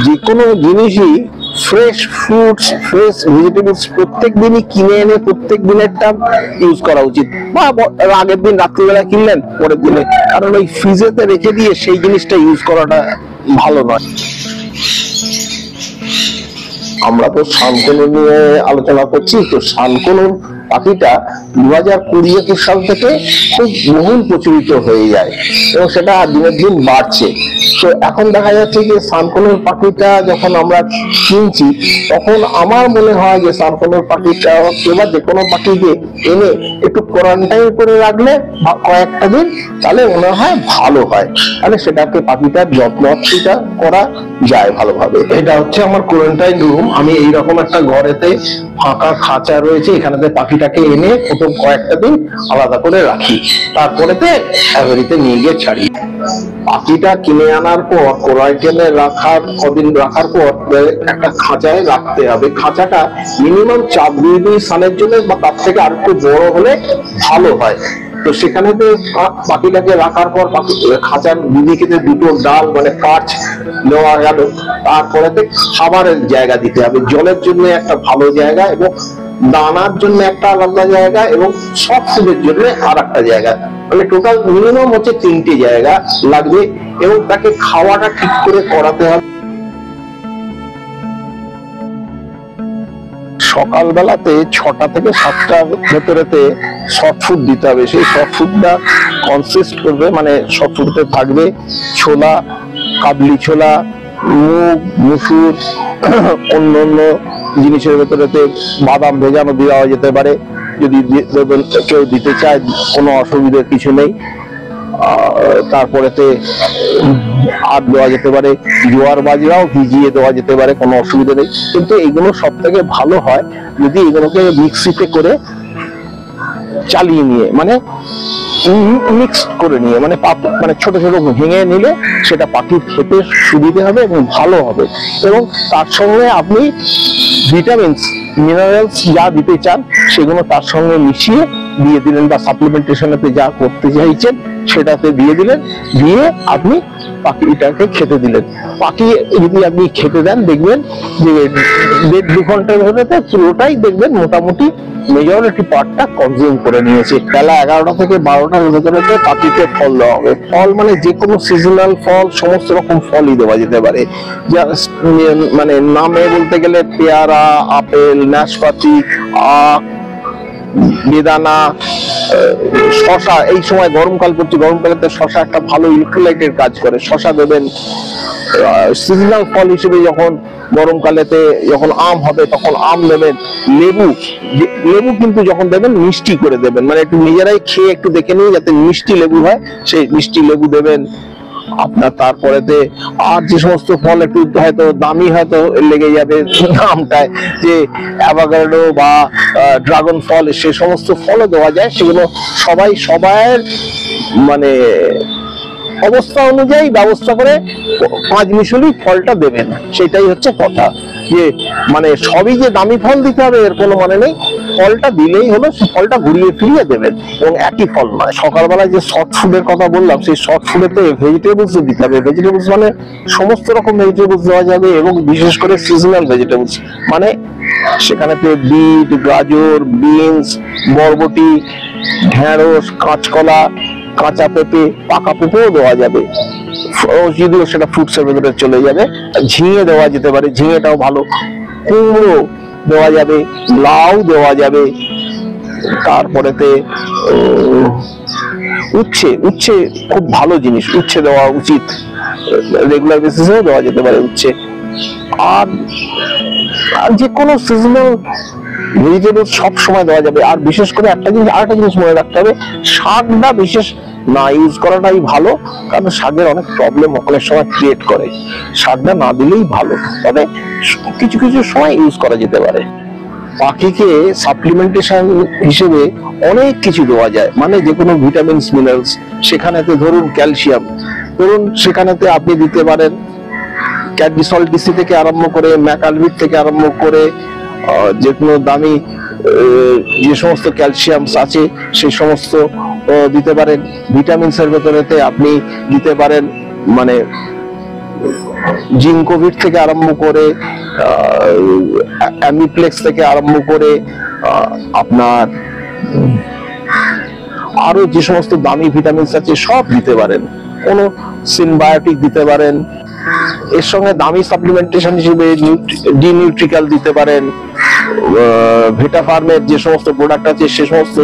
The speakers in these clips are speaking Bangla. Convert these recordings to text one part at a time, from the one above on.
যে কোনো জিনিসই ফ্রেশ ফ্রুটস, ফ্রেশ ভেজিটেবলস প্রত্যেক দিনই কিনে এনে প্রত্যেক দিনেরটা ইউজ করা উচিত। বা আগের দিন রাত্রিবেলা কিনলেন, পরের দিনে, কারণ ওই ফ্রিজেতে রেখে দিয়ে সেই জিনিসটা ইউজ করাটা ভালো নয়। আমরা তো শান্তনু নিয়ে আলোচনা করছি, তো শান্তনু পাখিটা 2020-21 সাল থেকে খুব বহুল প্রচলিত হয়ে যায় এবং সেটা দিনের দিন বাড়ছে। তো এখন দেখা যাচ্ছে যে শান্তনুর পাখিটা যখন আমরা কিনছি, তখন আমার মনে হয় যে শান্তনুর পাখিটা এবার যে কোনো পাখিকে এনে একটু কোয়ারেন্টাইন করে রাখলে কয়েকটা দিন, তাহলে মনে হয় ভালো হয়, তাহলে সেটাকে পাখিটার যত্নটা করা যায় ভালোভাবে। এটা হচ্ছে আমার কোয়ারেন্টাইন রুম। আমি এইরকম একটা ঘরেতে ফাঁকা খাঁচা রয়েছে, এখানেতে পাখিটাকে এনে প্রথম কয়েকটা দিন আলাদা করে রাখি, তারপরেতে অ্যাভারিতে নিয়ে গিয়ে ছাড়ি। পাখিটা কিনে আনার পর কোয়ারেন্টাইনে কদিন রাখার পর একটা খাঁচায় রাখতে হবে। খাঁচাটা মিনিমাম 4 ডিগ্রি সানের জন্য বা তার থেকে আর একটু বড় হলে ভালো হয়। তো সেখানে পাখিটাকে রাখার পর খাঁচার দুদিকে দুটো ডাল মানে কাঠ নেওয়া গেল, তারপরেতে খাবারের জায়গা দিতে হবে, জলের জন্য একটা ভালো জায়গা এবং দানার জন্য একটা আলাদা জায়গা এবং সফট ফুডের জন্য আর একটা জায়গা, মানে টোটাল মিনিমাম হচ্ছে 3টে জায়গা লাগবে এবং তাকে খাওয়াটা ঠিক করে করাতে হবে। সকালবেলাতে 6টা থেকে 7টার ভেতরেতে সফট ফুড দিতে হবে। সেই সফট ফুডটা কনসিস্ট করবে, মানে সফট ফুডতে থাকবে ছোলা, কাবলি ছোলা, মুগ, মসুর, অন্য অন্য জিনিসের ভেতরেতে বাদাম ভেজানো দেওয়া যেতে পারে। যদি কেউ দিতে চায় কোনো অসুবিধার কিছু নেই। তারপরেতে আর দেওয়া যেতে পারে জোয়ার বাজরাও ভিজিয়ে দেওয়া যেতে পারে, কোনো অসুবিধা নেই। কিন্তু এগুলো সব থেকে ভালো হয় যদি এগুলোকে মিক্সিতে করে চালিয়ে নিয়ে, মানে মিক্স করে নিয়ে, মানে ছোট ছোট ভেঙে নিলে সেটা পাখির খেতে সুবিধে হবে এবং ভালো হবে। এবং তার সঙ্গে আপনি ভিটামিনস, মিনারেলস যা দিতে চান সেগুলো তার সঙ্গে মিশিয়ে দিয়ে দিলেন, বা সাপ্লিমেন্টেশনেতে যা করতে চাইছেন সেটাতে দিয়ে দিলেন, দিয়ে আপনি পাখিটাকে খেতে দিলেন। পাখি যদি আপনি খেতে দেন, দেখবেন যে 1.5-2 ঘন্টার ভেতরে পুরোটাই দেখবেন মোটামুটি মেজরিটি পার্টটা কনজিউম করে নিয়েছে। বেলা 11টা থেকে 12টার ভেতরে পাখিকে ফল দেওয়া হবে। ফল মানে যে কোনো সিজনাল ফল, সমস্ত রকম ফলই দেওয়া যেতে পারে। মানে নামে বলতে গেলে পেয়ারা, আপেল, নাশপাতি, আখ, বেদানা, শশা। এই সময় গরমকাল পড়ছে, গরমকালেতে শশা একটা ভালো ইলেকট্রোলাইটের কাজ করে, শশা দেবেন। সিজনাল ফল হিসেবে যখন গরমকালেতে যখন আম হবে তখন আম দেবেন। লেবু কিন্তু যখন দেবেন মিষ্টি করে দেবেন, মানে একটু নিজেরাই খেয়ে একটু দেখে নিয়ে যাতে মিষ্টি লেবু হয়, সেই মিষ্টি লেবু দেবেন আপনার। তারপরেতে আর যে সমস্ত ফল একটু হয়তো দামি হয়তো লেগে যাবে নামটায়, যে অ্যাভোকাডো বা ড্রাগন ফল, সে সমস্ত ফলও দেওয়া যায়। সেগুলো সবার মানে অবস্থা অনুযায়ী ব্যবস্থা করে 5 মিশালি ফলটা দেবেন। সেটাই হচ্ছে কথা, যে মানে সবই যে দামি ফল দিতে হবে এর কোনো মানে নেই। ফলটা দিলেই হলো, ফলটা ঘুরিয়ে ফিরিয়ে দেবেন এবং একই ফল নয়। সকালবেলায় যে শর্ট ফুডের কথা বললাম, সেই শর্ট ফুডেতে ভেজিটেবলস দিতে হবে। ভেজিটেবলস মানে সমস্ত রকম ভেজিটেবলস দেওয়া যাবে এবং বিশেষ করে সিজনাল ভেজিটেবলস, মানে সেখানেতে বিট, গাজর, বিনস, বরবটি, ঢেঁড়স, কাঁচকলা, কাঁচা পেঁপে, পাকা পেঁপেও দেওয়া যাবে, যদিও সেটা ফ্রুটসের ভেতরে চলে যাবে। ঝিঙে দেওয়া যেতে পারে, ঝিঙেটাও ভালো। কুমড়ো দেওয়া যাবে, লাউ দেওয়া যাবে। তারপরেতে উচ্ছে খুব ভালো জিনিস, উচ্ছে দেওয়া উচিত, রেগুলার বেসিসেও দেওয়া যেতে পারে উচ্ছে। আর যে কোনো সিজনাল ভেজিটেবল সব সময় দেওয়া যাবে। আর বিশেষ করে আরেকটা জিনিস মনে রাখতে হবে, শাকটা বিশেষ না ইউজ করাটাই ভালো, কারণ শাকের অনেক প্রবলেম অনেক সময় ক্রিয়েট করে। শাকটা না দিলেই ভালো, তবে কিছু কিছু সময় ইউজ করা যেতে পারে। পাখিকে সাপ্লিমেন্টেশন হিসেবে অনেক কিছু দেওয়া যায়, মানে যে কোনো ভিটামিনস, মিনারেলস। সেখানেতে ধরুন ক্যালসিয়াম, সেখানেতে আপনি দিতে পারেন ক্যাডবিসল ডিসি থেকে আরম্ভ করে, ম্যাকালভিট থেকে আরম্ভ করে যে কোনো দামি যে সমস্ত ক্যালসিয়াম আছে সেই সমস্ত দিতে পারেন। ভিটামিনস এর ভেতরেতে আপনি দিতে পারেন মানে জিঙ্কোভিট থেকে আরম্ভ করে অ্যামিপ্লেক্স থেকে আরম্ভ করে আপনার আরো যে সমস্ত দামি ভিটামিনস আছে সব দিতে পারেন, কোনো সিনবায়োটিক দিতে পারেন, এর সঙ্গে দামি সাপ্লিমেন্টেশন হিসেবে ডিনিউট্রিকাল দিতে পারেন, ভিটা ফার্মের যে সমস্ত প্রোডাক্ট আছে সে সমস্ত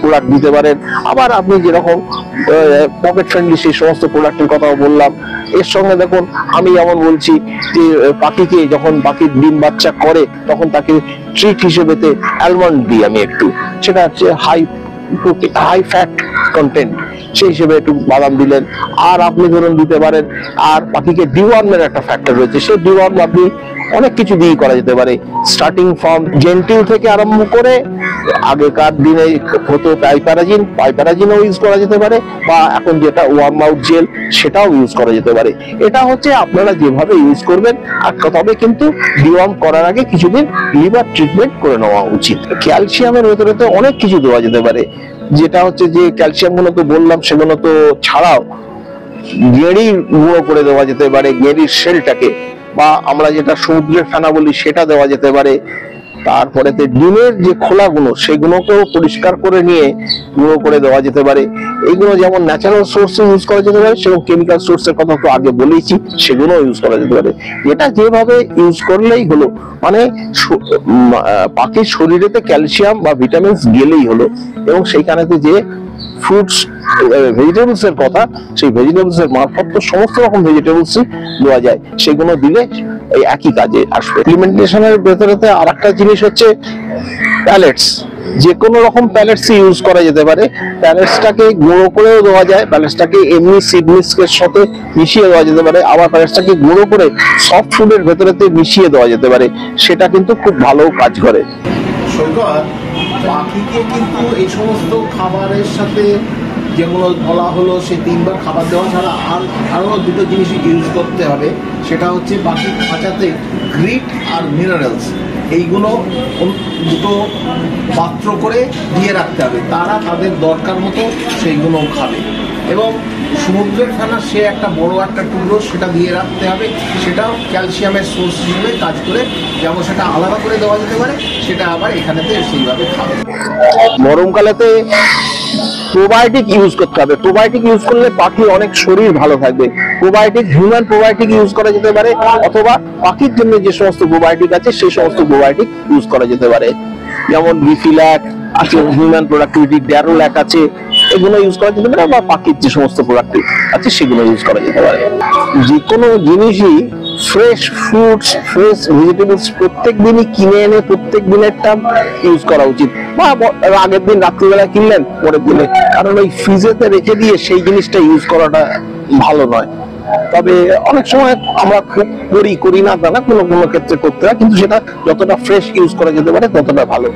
প্রোডাক্ট দিতে পারেন। আবার আপনি যেরকম পকেট ফ্রেন্ডলি সেই সমস্ত প্রোডাক্টের কথাও বললাম। এর সঙ্গে দেখুন আমি যেমন বলছি যে পাখিকে যখন পাখির ডিম বাচ্চা করে তখন তাকে ট্রিট হিসেবেতে অ্যালমন্ড দিই আমি একটু, সেটা হচ্ছে হাই ফ্যাট কন্টেন্ট, সেই হিসেবে একটু বাদাম দিলেন। আর আপনি ধরুন দিতে পারেন, আর পাখিকে ডিওয়ার্মের একটা ফ্যাক্টর রয়েছে, সেই ডিওয়ার্ম আপনি অনেক কিছু দিয়ে করা যেতে পারে, স্টার্টিং ফ্রম জেন্টিল থেকে আরম্ভ করে আগেকার দিনে হতো পাইপ্যারাজিনও ইউজ করা যেতে পারে, বা এখন যেটা ওয়ার্ম আউট জেল সেটাও ইউজ করা যেতে পারে। এটা হচ্ছে আপনারা যেভাবে ইউজ করবেন। আর তবে কিন্তু ডিওয়ার্ম করার আগে কিছুদিন লিভার ট্রিটমেন্ট করে নেওয়া উচিত। ক্যালসিয়ামের ভেতরে তো অনেক কিছু দেওয়া যেতে পারে, যেটা হচ্ছে যে ক্যালসিয়াম গুলো তো বললাম, সেগুলো তো ছাড়াও গেঁড়ি গুঁড়ো করে দেওয়া যেতে পারে, গেঁড়ির শেলটাকে, বা আমরা যেটা সমুদ্রের ফেনা বলি সেটা দেওয়া যেতে পারে। তারপরে ডিমের যে খোলাগুলো সেগুলোকেও পরিষ্কার করে নিয়ে গুঁড়ো করে দেওয়া যেতে পারে। এইগুলো যেমন ন্যাচারাল সোর্সে ইউজ করা যেতে পারে, সেরকম কেমিক্যাল সোর্সের কথা তো আগে বলেইছি, সেগুলো ইউজ করা যেতে পারে। এটা যেভাবে ইউজ করলেই হলো, মানে পাখির শরীরেতে ক্যালসিয়াম বা ভিটামিনস গেলেই হলো। এবং সেইখানেতে যে ফ্রুটস ভেজিটেবলস এর কথা, সেই ভেজিটেবলস এর মারফত তো সমস্ত রকম ভেজিটেবলস দেওয়া যায়, সেগুলো দিলে এই একই কাজে আসবে। ইমপ্লিমেন্টেশনের ভেতরেতে আর একটা জিনিস হচ্ছে প্যালেটস। যে কোনো রকম প্যালেটস ইউজ করা যেতে পারে। প্যালেটসটাকে গুঁড়ো করেও দেওয়া যায়, প্যালেটসটাকে এমনি সিড মিক্সের সাথে মিশিয়ে দেওয়া যেতে পারে, আবার প্যালেটসটাকে গুঁড়ো করে সফট ফুডের ভেতরেতে মিশিয়ে দেওয়া যেতে পারে, সেটা কিন্তু খুব ভালো কাজ করে। পাখিকে কিন্তু এই সমস্ত খাবারের সাথে যেগুলো বলা হলো সে 3 বার খাবার দেওয়া ছাড়া আরও দুটো জিনিস ইউজ করতে হবে। সেটা হচ্ছে পাখির খাঁচাতে গ্রিট আর মিনারেলস, এইগুলো দুটো পাত্র করে দিয়ে রাখতে হবে, তারা তাদের দরকার মতো সেইগুলো খাবে। এবং সমুদ্রের ফেনা সে একটা বড় একটা টুকরো সেটা দিয়ে রাখতে হবে, সেটাও ক্যালসিয়ামের সোর্স হিসেবে কাজ করে। যেমন সেটা আলাদা করে দেওয়া যেতে পারে, সেটা আবার এখানেতে সেইভাবে খাবে। গরমকালেতে প্রোবায়োটিক ইউজ করতে হবে। প্রোবায়োটিক ইউজ করলে পাখির অনেক শরীর ভালো থাকবে। প্রোবায়োটিক, হিউম্যান প্রোবায়োটিক ইউজ করা যেতে পারে, অথবা পাখির জন্য যে সমস্ত প্রোবায়োটিক আছে সেই সমস্ত প্রোবায়োটিক ইউজ করা যেতে পারে। যেমন বিফিল্যাক আছে, হিউম্যান প্রোডাক্টিভিটি, ড্যারোল্যাক আছে, এগুলো ইউজ করা যেতে পারে, বা পাখির যে সমস্ত প্রোডাক্ট আছে সেগুলো ইউজ করা যেতে পারে। যে কোনো জিনিসই ফ্রেশ ফ্রুটস, ফ্রেশ ভেজিটেবলস প্রত্যেক দিনই কিনে এনে প্রত্যেক দিনেরটা ইউজ করা উচিত। বা আগের দিন রাত্রিবেলা কিনলেন পরের দিনে, কারণ ওই ফ্রিজেতে রেখে দিয়ে সেই জিনিসটা ইউজ করাটা ভালো নয়। তবে অনেক সময় আমরা খুব করি না, তা না, কোনো কোনো ক্ষেত্রে করতে হয়, কিন্তু সেটা যতটা ফ্রেশ ইউজ করা যেতে পারে ততটা ভালো।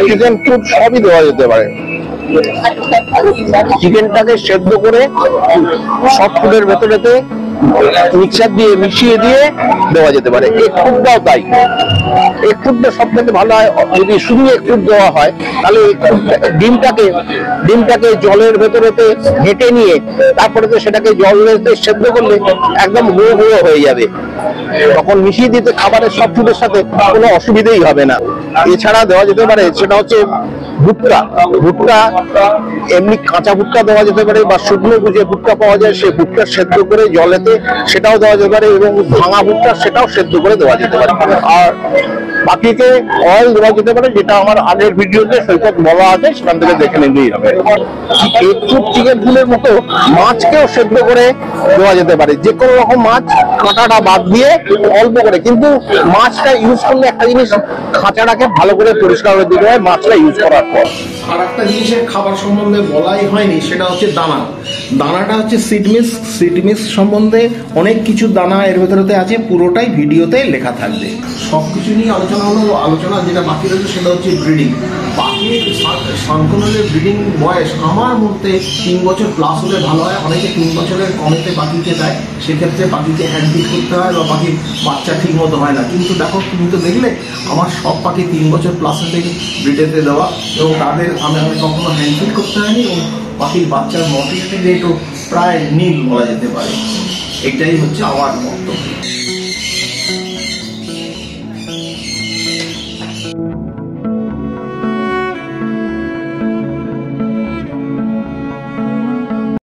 চিকেন ফুড সবই দেওয়া যেতে পারে। চিকেনটাকে সেদ্ধ করে সফট ফুডের ভেতরেতে মিক্সার দিয়ে মিশিয়ে দিয়ে দেওয়া যেতে পারে। এগ ফুডটাও তাই। এগ ফুডটা সব থেকে ভালো হয় যদি শুধু এগ ফুড দেওয়া হয়, তাহলে ডিমটাকে জলের ভেতরেতে ঘেঁটে নিয়ে তারপরে সেটাকে জলেতে সেদ্ধ করলে একদম গুঁড়ো গুঁড়ো হয়ে যাবে, তখন মিশিয়ে দিতে খাবারের সব ফুডের সাথে কোনো অসুবিধেই হবে না। এছাড়া দেওয়া যেতে পারে সেটা হচ্ছে ভুট্টা, এমনি কাঁচা ভুট্টা দেওয়া যেতে পারে, বা শুকনো যে ভুট্টা পাওয়া যায় সেই ভুট্টা সেদ্ধ করে জলেতে সেটাও দেওয়া যেতে পারে, এবং ভাঙা ভুট্টা সেটাও সেদ্ধ করে দেওয়া যেতে পারে। আর পাখিকে অয়েল দেওয়া যেতে পারে, যেটা আমার আগের ভিডিওতে সৈকত বলা আছে, সেখান থেকে দেখে নিলেই হবে। চিকেন ফুলের মতো মাছকেও সেদ্ধ করে দেওয়া যেতে পারে, যে কোনো রকম মাছ কাঁটাটা বাদ দিয়ে অল্প করে। কিন্তু মাছটা ইউজ করলে একটা জিনিস, খাঁচাটাকে ভালো করে পরিষ্কার করে দিতে হয় মাছটা ইউজ করার পর। আর একটা জিনিসের খাবার সম্বন্ধে বলাই হয়নি, সেটা হচ্ছে দানাটা হচ্ছে সিড মিক্স সম্বন্ধে অনেক কিছু দানা এর ভেতরেতে আছে, পুরোটাই ভিডিওতে লেখা থাকবে। সবকিছু নিয়ে আলোচনা যেটা বাকি রয়েছে সেটা হচ্ছে ব্রিডিং। পাখির সংকলনের ব্রিডিং বয়স আমার মধ্যে 3 বছর প্লাস হলে ভালো হয়। অনেকে 3 বছরের কমেতে পাখিকে দেয়, সেক্ষেত্রে পাখিকে হ্যান্ডফিড করতে হয় বা পাখির বাচ্চা ঠিক মতো হয় না। কিন্তু দেখো, তুমি তো দেখলে আমার সব পাখি 3 বছর প্লাসে থেকে ব্রিডেতে দেওয়া, এবং তাদের আমি কখনো হ্যান্ডফিড করতে হয়নি, এবং পাখির বাচ্চার মর্টিলিটি রেটও প্রায় নীল বলা যেতে পারে। এটাই হচ্ছে আমার বক্তব্য।